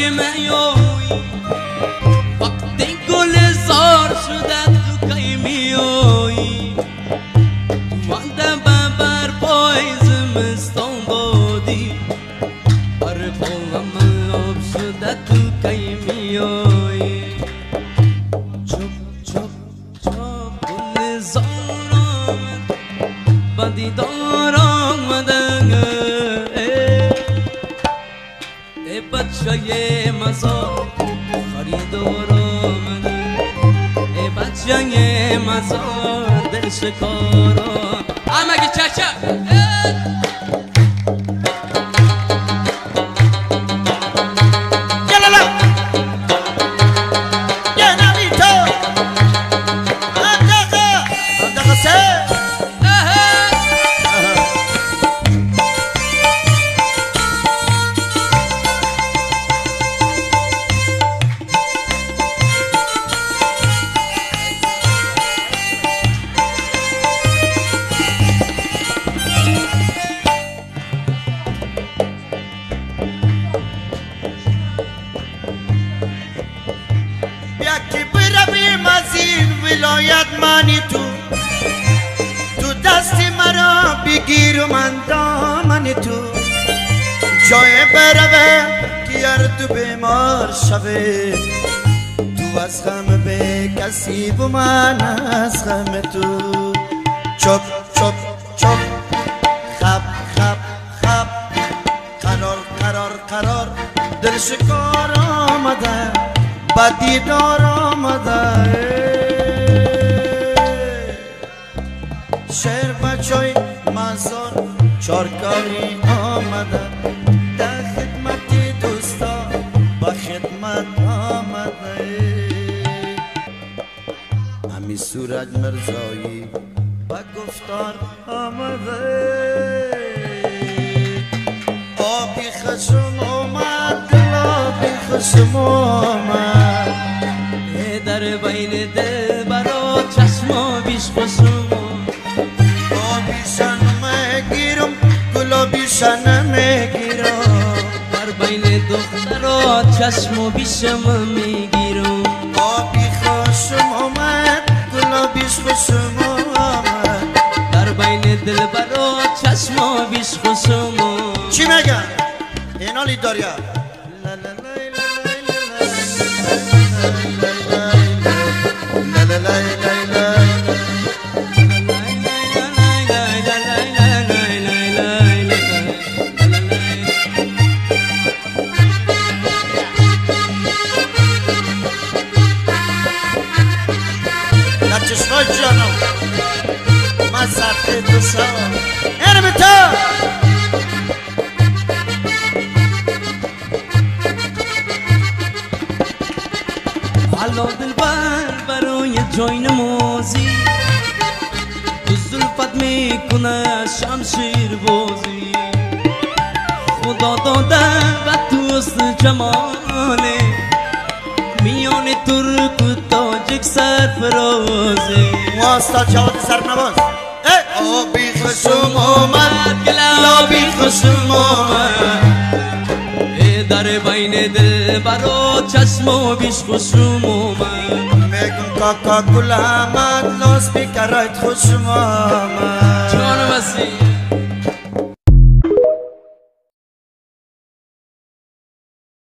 میوی وقتی گل زار شده تو کی میوی وانده ببر پای زمستان بودی بر پاهم آب شده تو کی میوی چپ چپ چپ گل زار آمد با دیدار آمدن ای بچه مزار خریدار آمده ای بچه مزار دل شکار آمده چک چک ولایت منی تو دستی مرا بگیر و من دامن تو جای بروه که تو بیمار شوه تو از غم به کسی و من از غم تو چپ چپ چپ خب خب خب قرار قرار قرار دل شکار آمده با دیدار آمده شهر بچای مزار چارکاری آمده در خدمت دوستا با خدمت آمده همی سورج مرزایی با گفتار آمده آبی خشم آمد آبی خشم آمد در بین دل برا چشم بیش خشم آبیشن میگیرم گلابیشن میگیرم در بین دخترا چشم بیشم میگیرم آبی خوشم آمد گلابیش خوشم آمد در بین دل برا چشم بیش خوشم چی میگن؟ اینا لیداریا چشمای جانم من سرخی تو سوا اینم تو حالا دلبر برای جای نمازی تو زلفت میکنه شمشیر بازی خدا داده و توست جماله میان ترک و تاجک سرفرازه واسطه جواد سرنواز آبی خشم آمد گلابی خشم آمد در بین دل برا چشم و بیش خشم آمد میگم کاکا گل آمد لاس بیکرایت خشم آمد جان وسیع